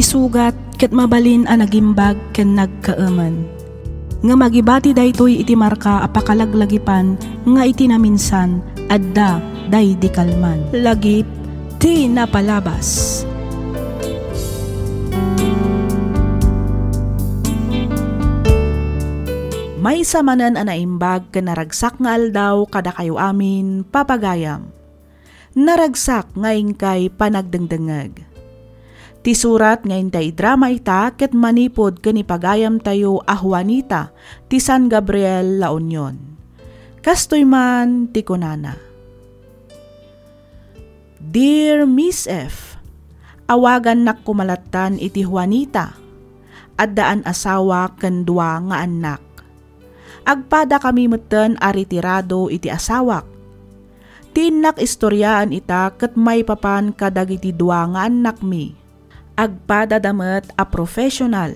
isugat ket mabalin a nagimbag ken nagkaaman. Nga magibati daytoy iti marka apakalaglagipan nga iti naminsan adda day di kalman. Lagip ti napalabas. May samanan a naimbag ken naragsak nga aldaw kada kayo amin papagayam. Naragsak nga ingkay panagdengdengeg. Ti surat nga intay drama ita ket manipod ken ipagayam tayo a Juanita ti San Gabriel La Union. Kastoy man ti kunana. Dear Miss F, awagan nak kumalatan iti Juanita. Addaan asawa ken dua nga anak. Agpada kami meten a retirado iti asawak. Tinak istoryaan ita ket may papan kadagiti dua nga anak mi. Agpada damet a professional.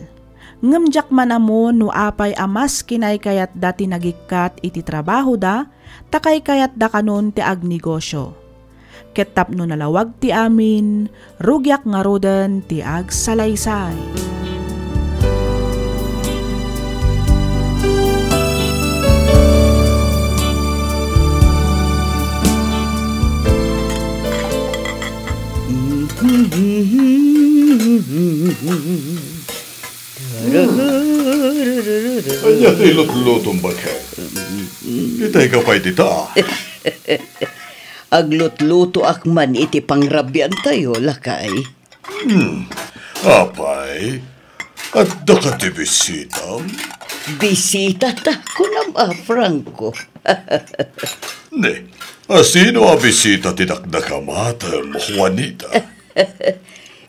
Ngamjak man amo no apay amas kinay kayat dati nagikat iti trabaho da, takay kayat da kanon ti agnegosyo. Ket tapno nalawag ti amin, rugyak nga roden ti agsalaysay. Anya tayo lut-lutong bakit? Itay ka pa itita. Aglutluto akman iti pangrabyan tayo, lakay. Apay, at da ka ti bisita? Bisita ta ko nama, Franco. Ne, sino a bisita tinakdakamatan mo, Juanita?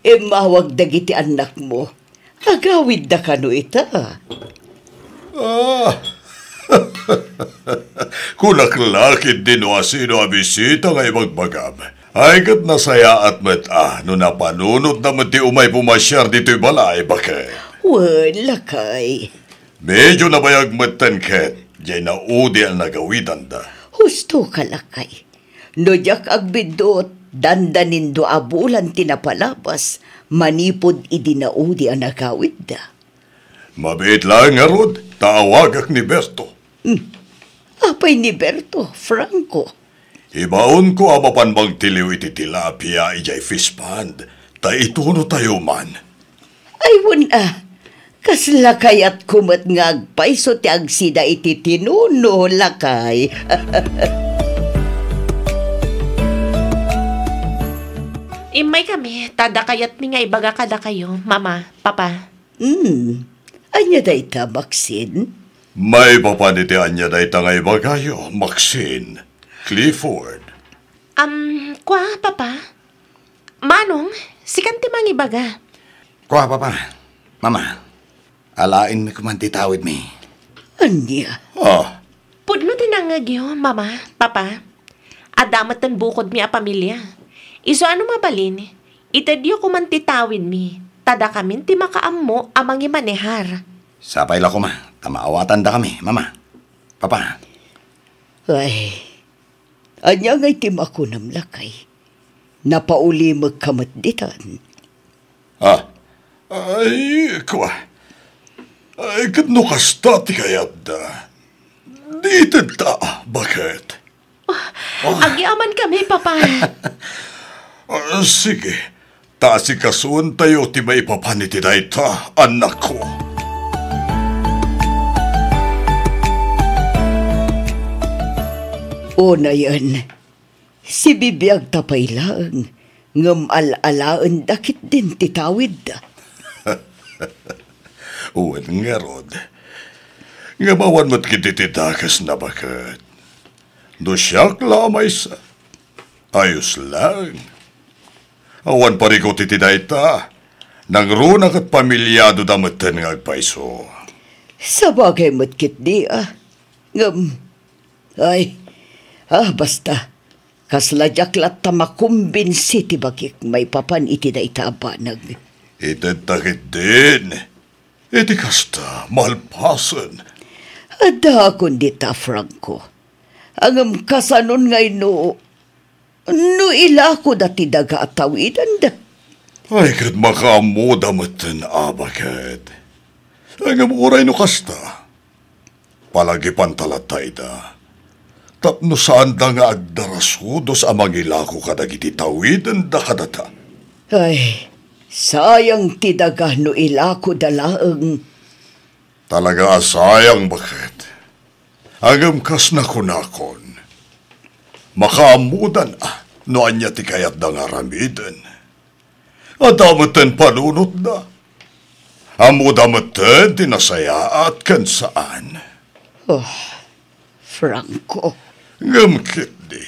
Mawag dagiti anak mo. Agawid da kano ita. Kulaklakid din o sino a bisita ngay magbagam. Ay kat nasaya at mata no napanunot na mati umay pumasyar dito'y balay bakit? Wala kay. Medyo nabayag matan ket, jay naudi ang nagawidan da. Husto ka lakay. No jak agbidot, dandanin do abulan tinapalabas, manipod idinaudi ang nagawid da. Mabit lang nga rod, taawagak ni Berto. Apay ni Berto, Franco. Ibaon ko amapan bang tiliw iti tilapia ijay fish pond, ta ituno tayo man. Ay wala, kasla kayat kumat nga agpay so ti agsida iti tinuno lakay. Imay kami, tada kayat mi nga ibaga kada kayo, mama, papa. Anya day ta, Maxine? May papaniti anya day ta nga ibagayo, Maxine, Clifford. Kwa, papa? Manong, sikan ti mang ibaga. Kwa, papa. Mama, alain mi kumantitawid mi. Anya? Pudno tinangagyo, mama, papa. Adamat ang bukod mi a pamilya. Iso ano mabalin, itadyo kumantitawid mi. Tada kamin ti makaammo amang imanehar. Sapay la ko ma, tamaawatan da kami, mama. Papa. Ay, anya ngay ti makunam lakay. Napauli magkamat ditan. Ay, kwa. Ay, kadno kasta ti kayat da. Dito ta, bakit? Agyaman kami, papa. Sige, taasi kasuon tayo ti may papaniti da ita, anak ko. O na yan, si bibiyag tapay lang, ngam al-alaan dakit din titawid da. Uwan nga rod, nga mawan mo't kitititakas na bakit. Do siyak lamay sa, ayos lang. Awan pariko titidayta, nang runang at pamilyado damatan nga agpaiso. Sabagay matkit di ngam, basta, kasladjaklat ta makumbinsi ti bakik may papan iti da itabanag. Ited takit din, iti kasta, malpasan. Ada kundi ta, Franco, angam kasanon ngay no ila ko dati daga atawidan da. Ay, kat makaamuda matan abakat. Ang amuray no kasta. Palagi pantalatay da. Tapno saan da nga agdarasudos amang ilako kadagiti tawidan da kadata. Ay, sayang tidaga no ilako dalaang. Talaga sayang bakit. Agam kas na kunakon. Makaamudan no anya ti kayat da nga ramidan. At amatan panunot da. Amudamatan tinasaya at kan saan. Franco. Ngamkit di.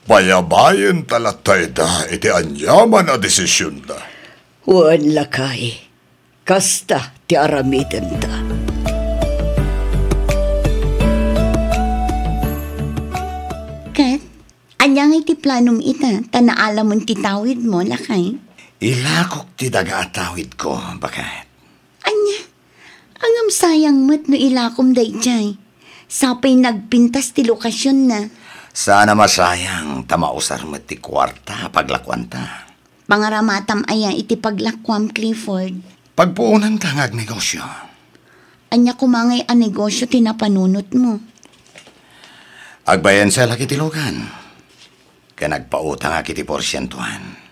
Bayabayan talatay da iti anyaman a desisyon da. Wan lakay. Kasta ti aramidan da. Kat, anyang iti planom ita, tanaalam mong titawid mo, lakay. Ilakok ti daga atawid ko, bakit? Anya, angam sayang mat no ilakom dayjay. Sapay nagpintas ti lokasyon na. Sana masayang tamausar mo ti kwarta paglakwanta. Pangaramatam aya iti paglakwam, Clifford. Pagpuunan ka nga negosyo. Anya kumangay a negosyo tinapanunot mo. Agbayan sa laki tilugan. Kanagpautang akiti porsyentuhan.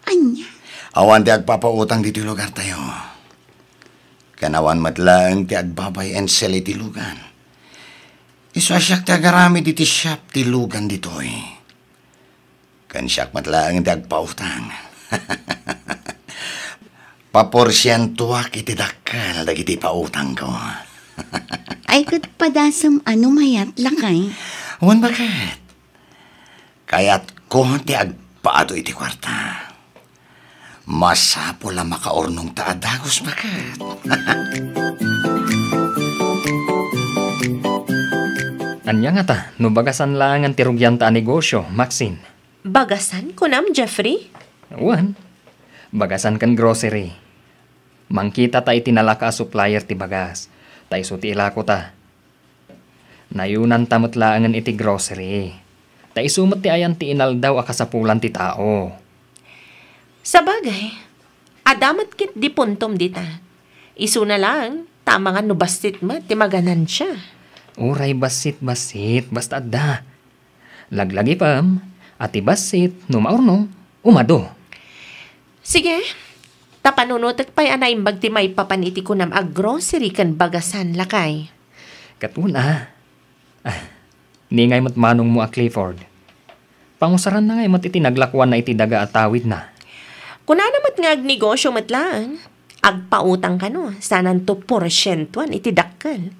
Anya, Awan ti agpapautang di tilugar tayo. Kanawan matlang ti agbabay and sell iti lugan. Isasyak ti agarami di ti shop ti lugan ditoy. Kansyak matlang ti agpautang. Paporsyentuak iti dakal dagiti pautang ko. ay kat padasam ano mayat, lakay. Awan bakit? Kaya't ko ti agpaado iti kwarta. Masapo lang makaornong taadagos bakit? Anya nga ta, no bagasan lang ang tirugyan ta negosyo, Maxine. Bagasan ko nam, Jeffrey? Wan, bagasan kan grocery. Mangkita ta itinalaka supplier ti bagas. Ta iso ti ilako ta. Nayunan tamot laangan iti grocery. Ta isumot ti ayan ti inaldaw akasapulan ti tao. Sabagay, adamat kit di puntom dita. Isu na lang, tama nga no bastit mo, ti maganan siya. Uray basit-basit, basta da. Laglagi pam, ati basit, no maurno, umado. Sige, tapanunutat pa'y anaimbag ti may papaniti ko nam grocery kan bagasan lakay. Katuna, ningay mo't manong mo a Clifford. Pangusaran na ngay mo't iti naglakwan na iti daga atawid na. Kuna namat nga agnegosyo matlaan, agpautang ka no, sanan to porsyentuan iti dakkel.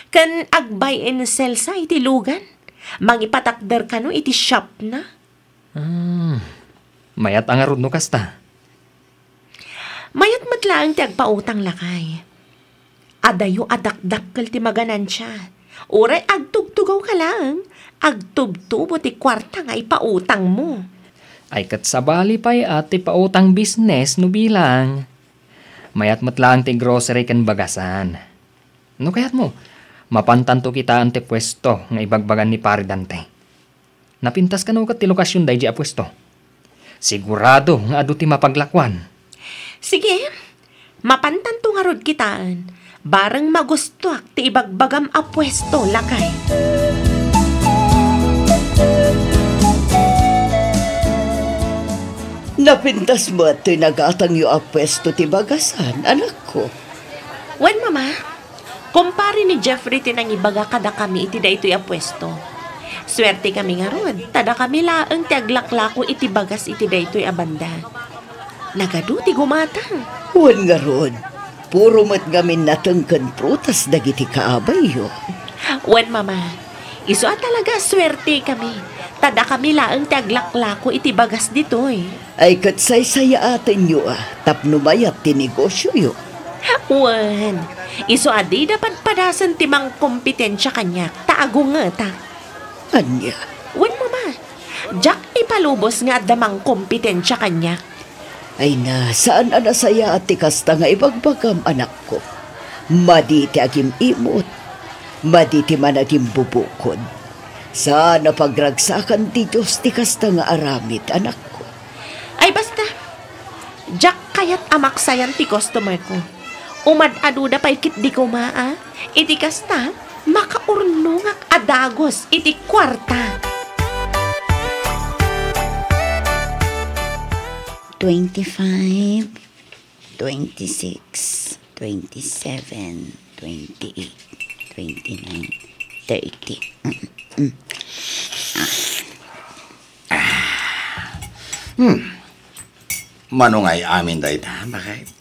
Kan agbay and sell sa iti lugan, mangipatakder ka no iti shop na. Mayat ang arod no kasta. Mayat matlaan ti agpautang lakay. Adayo adakdakkel ti maganan siya. Uray agtugtugaw ka lang, agtubtubo ti kwarta nga ipautang mo. Ay kat sabali pa'y ati pautang business no bilang. Mayat matlang ti grocery kan bagasan. No kayat mo, mapantanto kita ante pwesto nga ibagbagan ni pari Dante. Napintas ka no kat ti lokasyon day di a pwesto. Sigurado nga adu ti mapaglakwan. Sige, mapantanto nga rod kitaan. Barang magustuak ti ibagbagam a pwesto lakay. Napintas mo at nagatang yu a pwesto ti bagasan, anak ko. Wen mama, kumpare ni Jeffrey tinang ibaga kada kami iti da ito'y a pwesto. Swerte kami nga rod, tada kami laang ti aglaklako iti bagas iti da ito'y abanda. Nagadu ti gumatang. Wan nga rod, puro mat gamin natangkan prutas dagiti kaabay yo. Wen mama, iso talaga swerte kami. Tada kami laang ti aglaklako iti bagas dito'y. Ay kat say-saya atin yu tapno mayat ti negosyo yu. Wan, iso adi dapat padasan timang kompetensya kanya, taago nga ta. Anya, Wan mama, Jack ipalubos nga damang kompetensya kanya. ay na, saan anasaya at ti kasta nga ibagbagam anak ko. Maditi agim imot, maditi man agim bubukod. Sana pagragsakan ti Diyos ti kasta nga aramid anak ko. Ay basta, Jack kayat amaksayan ti customer ko. Umad-aduda pa ikit di ko maa. Iti kasta, makaurnungak adagos iti kwarta. 25, 26, 27, 28, 29, 30. Manungay amin dahi ta, bakit?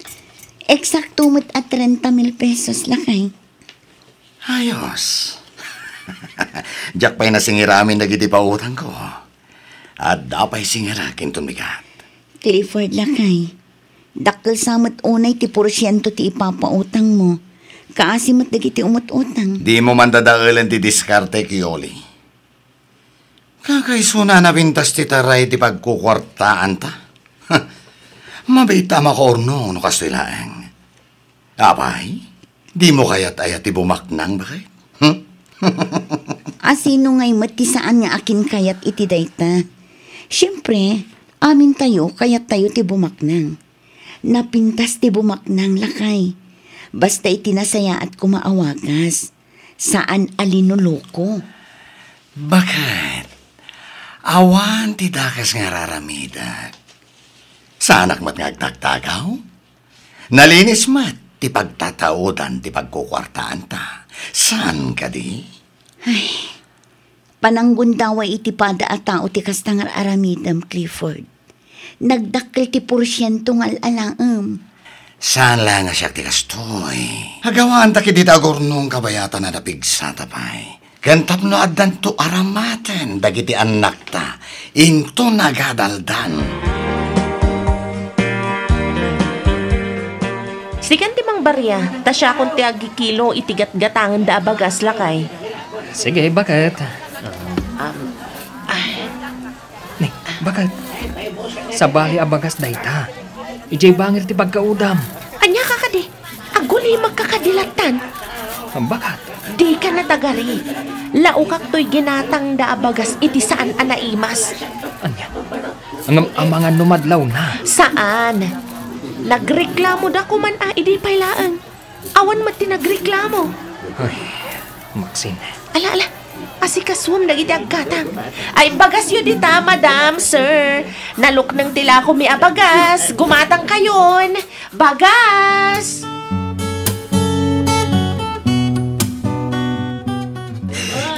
Eksakto mo't at 30,000 pesos lakay. Ayos. Jack pa'y nasingira amin nagiti pa utang ko. At dapay singira kintun bigat. Clifford lakay. Dakkel samot unay ti porsyento ti ipapautang mo. Kaasimot dagiti umut-utang. Di mo man dadakailan ti diskarte, Kioli. Kakaisuna na pintas ti taray ti pagkukwartaan ta. Mabita makorno no kastilaang. Apay, di mo kaya't ayat ti bumaknang bakit? Asino ngay mati saan nga akin kayat iti dayta. Siyempre, amin tayo kayat tayo ti bumaknang. Napintas ti bumaknang lakay. Basta itinasaya at kumaawagas. Saan alinuloko? Bakit? Awan ti dakas nga raramida. Saanak mat nga agtagtagaw? Nalinis mat ti pagtataudan ti pagkukwartaan ta. Saan ka di? Pananggundaway iti pada at tao ti kastangar aramidam, Clifford. Nagdakkel ti porsyento ng alalaam. Saan lang nga siya ti kastoy? Hagawaan ta kiti tagurnong kabayatan na napigsa tapay. Gantap no addan to aramaten dagiti anak ta. Into nagadaldan. Sikan ti mang barya, ta siya kung ti agikilo itigat-gatangan da abagas lakay. Sige, bakit? Ni, bakit? Sa bali abagas dayta. Ijay bangir ti pagkaudam. Anya ka kadi, aguli magkakadilatan. Bakit? Di ka natagari. Laukak to'y ginatang da abagas iti saan anaimas. Anya? Ang amangan numadlaw na. Saan? Nagreklamo da kuman idi pailaan. Awan mati nagreklamo. Ay, Maxine. Ala, asikaswam dagiti aggatang. Ay, bagas yun dita, madam, sir. Naluk ng tila ko mi abagas. Gumatang kayon. Bagas!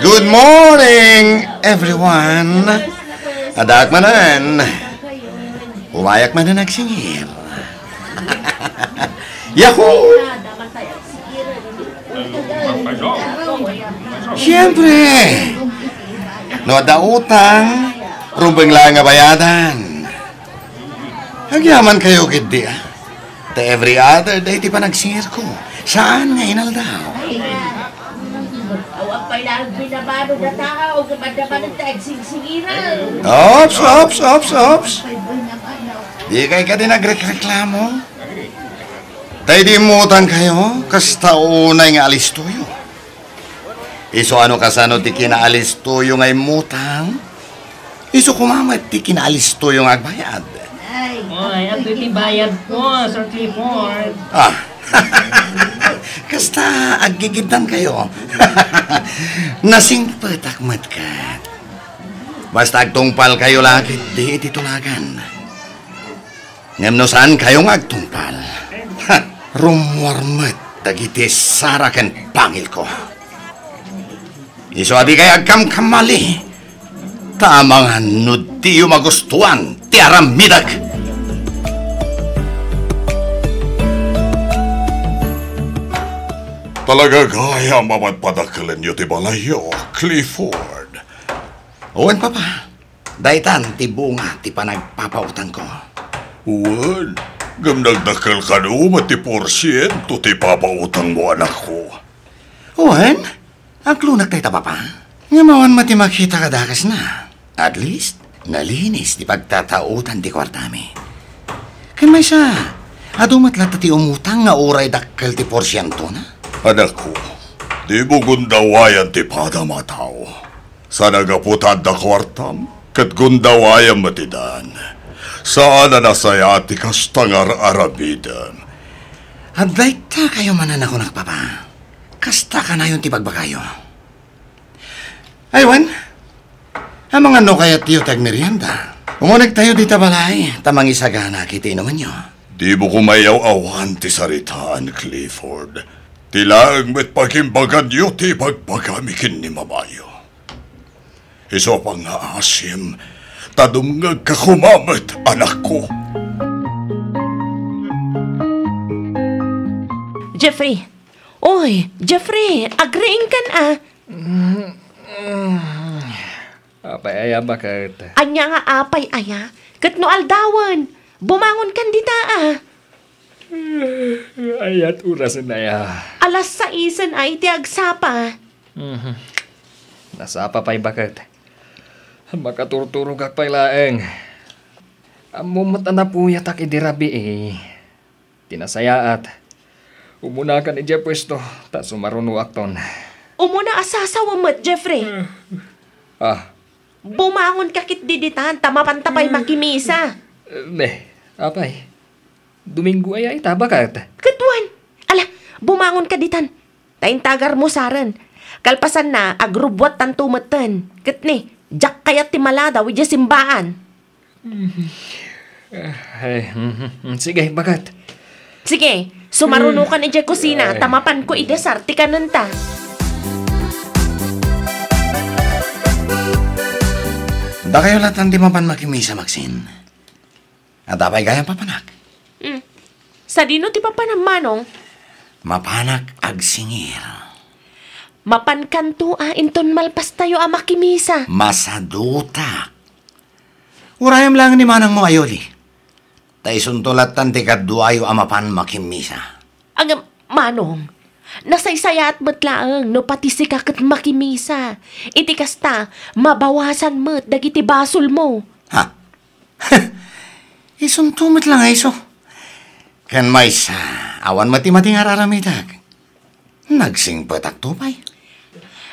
Good morning, everyone. Adak manan. Umayak man na nagsingir. Yahoo! Siyempre! No ada utang, rumbeng lang nga bayadan. Hagyaman kayo kidi ah. The every other day ti pa nagsingir ko. Saan nga inaldaw? Awang pailang binabado na tao, gumadaman ng tagsingsingiran. Ops. Di kayo ka din nagreklamo? Tay di mutan kayo, kasta unay nga alis tuyo. Iso ano kasano ti kinaalis tuyo ngay mutang? Iso kumamat ti kinaalis tuyo nga agbayad. Ay, ato iti bayad po, Sir Clifford. Kasta aggigidan kayo. Nasingpatak matkat. Basta agtungpal kayo lagi, di ititulagan. Ngem no saan kayo nga agtungpal? Rumwarmat dagiti saraken pangil ko. Iso adi kay agkam kamali. Tamang hanud di magustuhan ti aramidag. Talaga gaya mamadpadakalan niyo ti balayo, Clifford. Uwan papa, daytan ti bunga ti panagpapautang ko. Uwan, gamnagdakal ka no ti porsyento ti papautang mo anak ko. Uwan, aglunak tayo ta papa. Ngamawan mati makita ka dakas na. At least, nalinis ti pagtatautan ti kwartami. Kaya may siya, adumatlat ti umutang nga uray dakkel ti porsyento na. Anak ko, di mo gundawayan ti padamataw. Sa nagaputad da kwartam, kat gundawayan matidan. Saan na nasaya ti kastangar arabidan? At dayta kayo manan ako nagpapa. Kasta ka na yun ti pagbakayo. Aywan, ang mga no kaya tiyo tag merienda. Umunig tayo di tabalay, tamang isagana kiti naman nyo. Di mo kumayaw-awan ti saritaan, Clifford. Tilaang met pagimbagan nyo ti pagpagamikin ni Mamayo. Iso pang nga asim, tadumngag ka kumamat, anak ko. Jeffrey! Oy, Jeffrey! Agreeing kan Apay aya bakit? Anya nga apay aya. Kat no aldawan. Bumangon kan dita Ayat oras na ya. Alas 6 ay ti agsapa. Nasapa pa'y bakit? Makaturturog ak pa'y laeng. Amumat na po yatak idirabi Tinasayaat. Umunakan ni Jeff pwesto, ta sumaruno akton. Umuna asasawa mat, Jeffrey. Bumangon kakit diditan, tamapantapay makimisa. Apay. Domingo ay tabakat. Katwan. Ala, bumangon ka ditan. Taintagar mo saran. Kalpasan na, agrubwat tan tumatan. Katni, jak kayat timalada, widya simbaan. Sige, bakat. Sige, sumaruno ka ni Jay kusina, tamapan ko idesar, ti kananta. Da kayo latan di mapan makimisa, Maxine. At apay gayang papanak. Sa dino ti papanang manong? Mapanak ag singir. Mapan kanto inton malpas tayo makimisa. Masaduta. Urayam lang ni manang mo ayoli. Taisuntulat ti kadwayo amapan makimisa. Ang manong, nasaysayat mo't laang no pati si kakat makimisa. Iti kasta, mabawasan mo't dagiti basol mo. Ha? Isuntumit lang iso. Kan may sa awan mati-mati nga raramidag. Nagsingpatak tupay.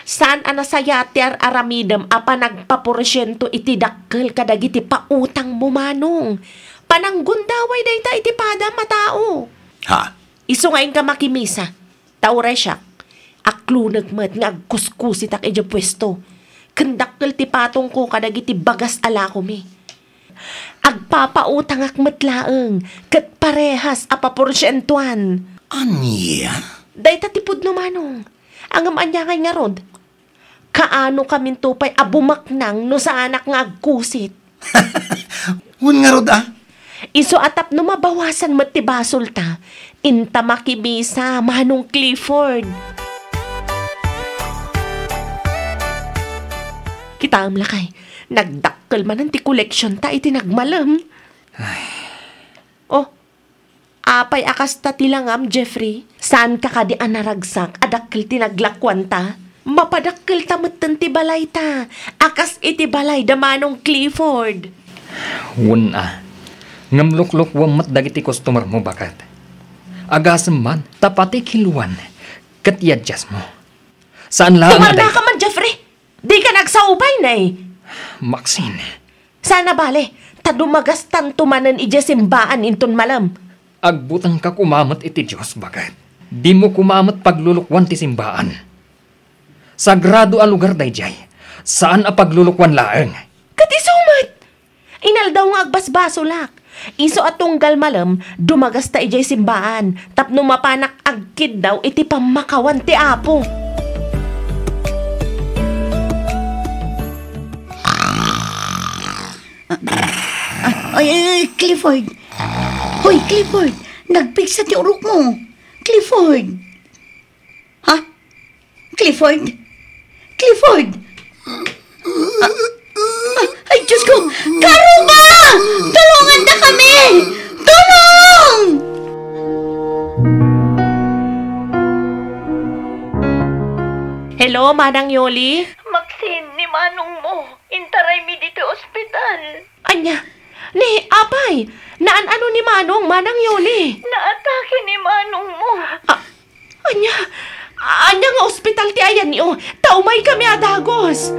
Saan anasayat ti aramidam apa nagpaporsyento iti dakkel kadagiti pautang mo manong. Pananggundaway dayta iti pada matao. Ha? Iso ngayon ka makimisa. Tauray siya. Aklunag mat nga agkuskusit ak edyo pwesto. Kendakkel ti patong ko kadag iti bagas ala ko mi. Agpapautang ak matlaeng. Kat parehas apaporsyentuan. Anya? Dayta tipod no manong. Ang amanya ngay nga rod. Kaano kamin tupay abumaknang no sa anak nga agkusit. Un nga rod Iso atap no mabawasan mat ti basol ta. Inta makibisa, manong Clifford. Kita am lakay, nagdakkel man ti koleksyon ta iti nagmalam. Oh, apay akas ta tilangam, Jeffrey. Saan ka kadi anaragsak, adakkel ti naglakwan ta? Mapadakkel ta matan ti balay ta. Akas iti balay da manong Clifford. Ngamlukluk wamat dagiti customer mo bakat. Agasem man, tapati kiluan. Katiyadjas mo. Saan lang Tumalda ka man, Jeffrey. Di ka nagsaubay na Maxine. Sana bale, tadumagas tanto manan ija simbaan inton malam. Agbutang ka kumamat iti Diyos bakat. Di mo kumamat paglulukwan ti simbaan. Sagrado a lugar dayjay. Saan a paglulukwan laeng? Katisumat! Inaldaw nga agbasbasolak. Iso atunggal malam, dumagas ta ijay simbaan. Tapno mapanak agkid daw iti pamakawan ti apo. Ay, Clifford. Hoy, Clifford. Nagpiksa ti urok mo. Clifford. Ha? Clifford? Clifford? Ay, Diyos ko! Karuba! Tulungan na kami! Tulong! Hello, Manang Yoli? Maxine, ni Manong mo. Intaray mi dito ospital. Anya, ni apay, naan-ano ni Manong, Manang Yoli? Naatake ni Manong mo. Anya nga ospital ti ayan niyo. Taumay kami adagos.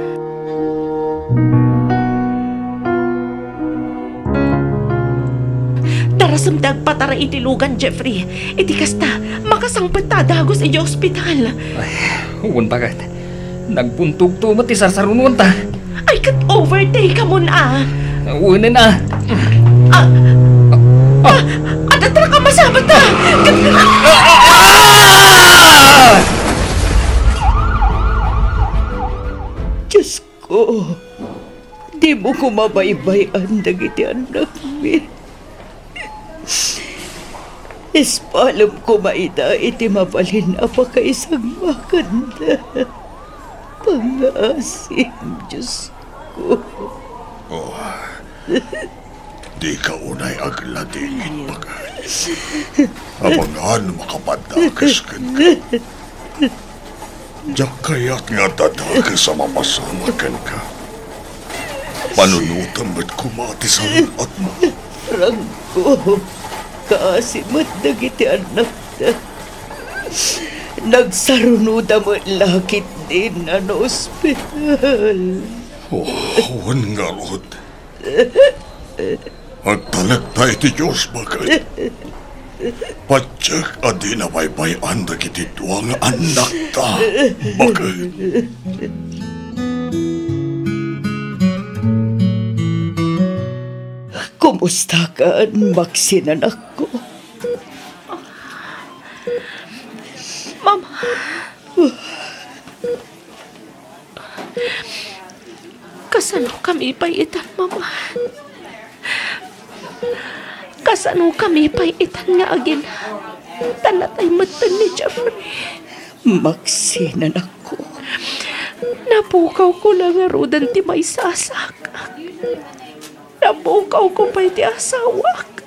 Sumdag patara itilugan, Jeffrey. Iti kasta, makasangpat ta dagos iti ospital. Ay, huwag bagat. Nagbuntog to mati sarsarunon ta. Ay, kat overtake ka mo na. Uwin na. At atara ka masabat na. Diyos ko, di mo ko mabaybayan dagiti anak mi. Ispalam ko maida iti mabalin apa kaisang maganda. Pangasim, Diyos ko. Di ka unay agladingin bagay. Amangan makapadakas ka ka. Diyak kaya't nga dadakas sa mamasamakan ka. Panunutan ba't kumati sa luat mo? Rangko, kaasimat dagiti anak na. Nagsarunuda mo lakit din na ospital. Huwan nga rod. Agtalagta iti Diyos bagay. Patsak adi na baybayan dagiti duwang anak ta bagay. Kumusta ka, Maxine, anak ko? Mama. Kasano kami payitan, Mama? Kasano kami payitan nga agin? Tanatay matan ni Jeffrey. Maxine, anak ko. Napukaw ko lang nga rodan ti may sasak. Napukaw ko pa iti asawak.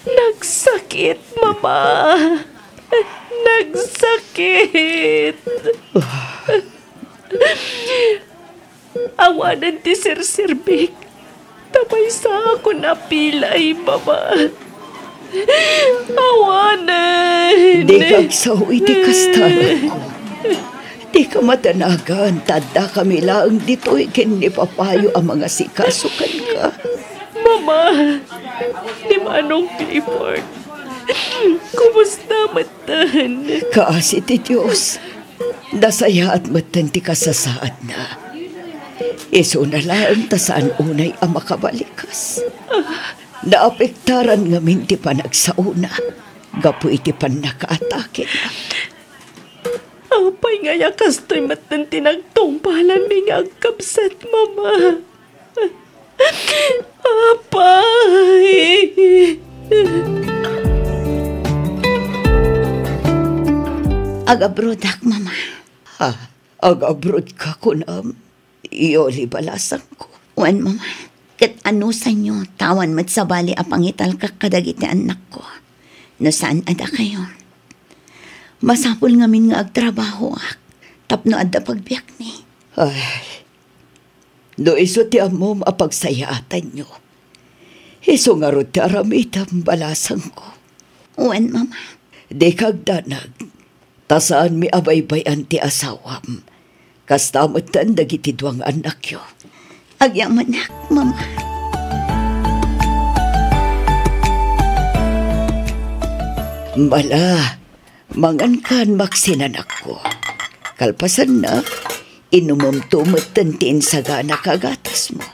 Nagsakit, Mama. Nagsakit. Awanan ti Sir Tamay sa ako napilay, Mama. Awanan. Di kagsaw iti kastanan ko. Di ka matanagan, tada kami lang dito ikin ni Papayo ang mga sikasukan ka. Mama, di Manong Clifford. Kumusta matan? Kaasi ti Diyos, nasaya at matan ti kasasaad na. Iso na lang ta saan unay ang makabalikas. Naapektaran ngamin ti panagsauna, gapu iti pan nakaatake na. Apay nga yakas to'y matan tinagtungpalan mi nga agkapsat, Mama. Apay! Agabrod ak, Mama. Ha, agabrod ka kunam. Ioli balasang ko. Wan, Mama. Kat ano sa inyo, tawan mat sa bali apangital kakadagiti anak ko. No saan ada kayo? Masapul ngamin nga agtrabaho ak. Tapno adda pagbiyak ni. Ay, do iso ti amom apagsayaatan nyo. Iso nga ro ti aramitam balasang ko. Wan, Mama. Di kagdanag. Tasaan mi abaybayan ti asawam. Kastamatan dagiti duwang anak yo. Agyaman ak, Mama. Mala, mangankan maksinanak ko. Kalpasan na, inumom tumatan ti insagana kagatas mo.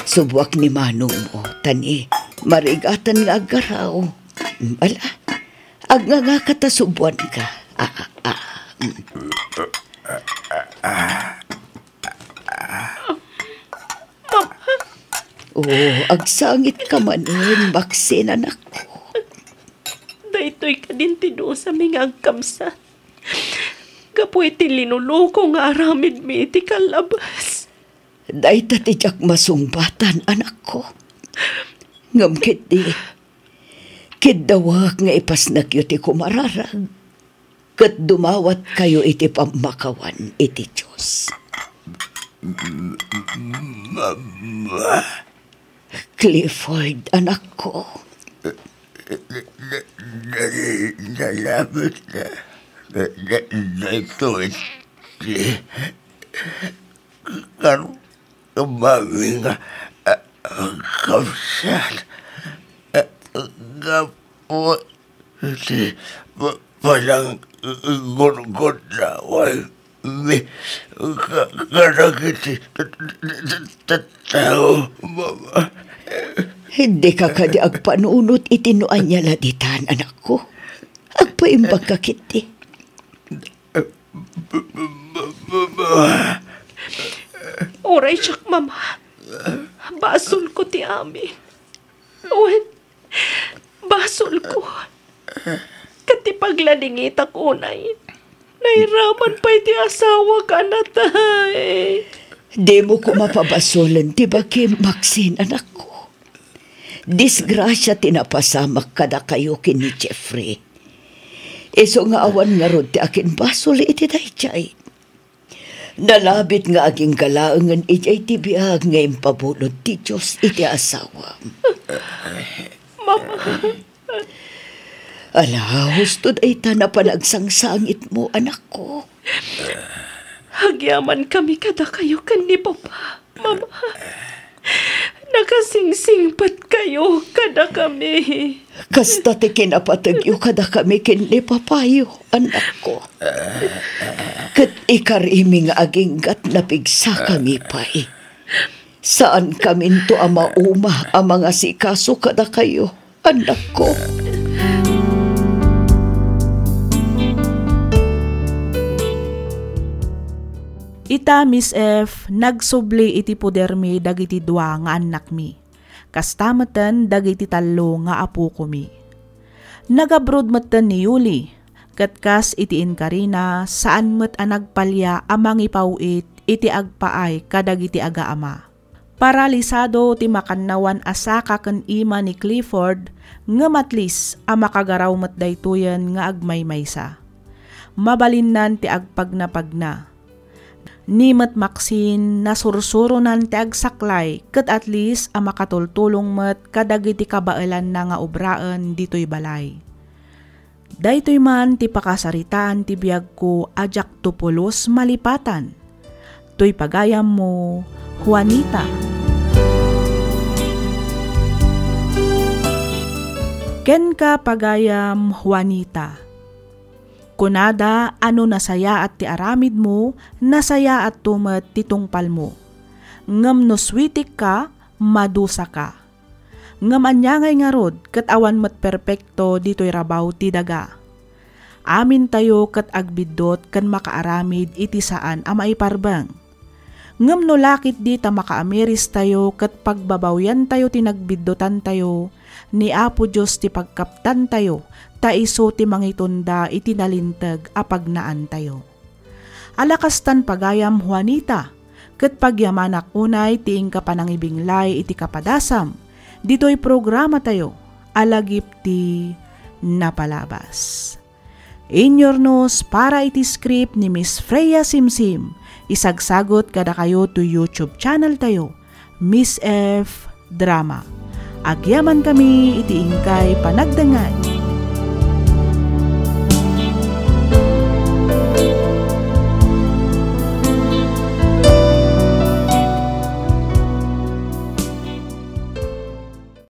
Subwak ni Manong mo, tani, marigatan nga agaraw. Mala, agnga katasubuan ka. Agsangit ka manin, Maxine, anak ko. Daytoy ka din tinuo sa mga agkamsa. Kapoy ti linuloko nga aramid mi iti kalabas. Dayta ti jak masungbatan, anak ko. Ngam kit di. Kidawak nga ipasnak yu ti kumararag. Kat dumawat kayo iti pamakawan iti Diyos. Mama. Clifford, anak ko. Salamat na ito. Karo, umami nga Kapsal. Gapo. Palang gurgod na wal. Karagiti. Tao, mama. Hindi ka kadi agpanunot itinuan niya laditan, anak ko. Agpaimbag ka kiti. Oray siyak, mama. Basol ko ti ami. Owen, basol ko. Kati pagladingit ako unay. Nahiraman pa iti asawa ka na tay. Di mo ko mapabasolan, ti ba Kim Maxine, anak ko? Disgrasya tinapasamak kada kayo kini Jeffrey. Iso nga awan nga rod ti akin basol iti dayjay. Nalabit nga aging galaangan iti ti biyag nga impabulod ti Diyos iti asawa. Mama. Ala, hustod ay na panagsangsangit mo, anak ko. Hagyaman kami kada kayo kan ni Papa, Mama. Nakasingsingpat kayo kada kami. Kasta ti kinapatagyo kada kami kin ni Papayo, anak ko. Kat ikarimi nga aging gat napigsa kami pa eh. Saan kami to ama uma ang mga sikaso kada kayo, anak ko. Ita, Miss F, nagsubli iti puder mi dagiti dua nga anak mi. Kastamatan dagiti talo nga apo ko mi. Nagabrod matan ni Yuli, katkas iti inkarina saan met anagpalya amang ipauit iti agpaay kadagiti agaama. Paralisado ti makannawan asaka ken ima ni Clifford nga matlis a makagaraw met daytoyen nga agmaymaysa. Mabalinnan ti agpagnapagna. Ni Mat Maxine nasursuronan ti agsaklay ket at least a makatultulong met kadagiti kabaelan na nga obraan ditoy balay. Daytoy man ti pakasaritaan ti biag ko ajak tupulos malipatan. Toy pagayam mo, Juanita. Ken ka pagayam, Juanita. Kunada ano nasaya at ti aramid mo, nasaya at tumet ti tungpal mo. Ngam no switik ka, madusa ka. Ngam anyangay nga rod, kat awan mat perpekto dito'y rabaw ti daga. Amin tayo kat agbidot kan makaaramid iti saan ama iparbang. Ngam no lakit di ta makaamiris tayo kat pagbabawyan tayo tinagbidotan tayo, ni Apo Diyos ti pagkaptan tayo, taiso ti mangitunda iti nalintag apagnaan tayo. Alakastan pagayam, Juanita, ket pagyamanak unay tiing kapanangibinglay iti kapadasam, dito'y programa tayo, alagip ti napalabas. Inyornos para iti script ni Miss Freya Simsim, isagsagot kada kayo to YouTube channel tayo, Miss F Drama. Agyaman kami iti ingkay panagdangay.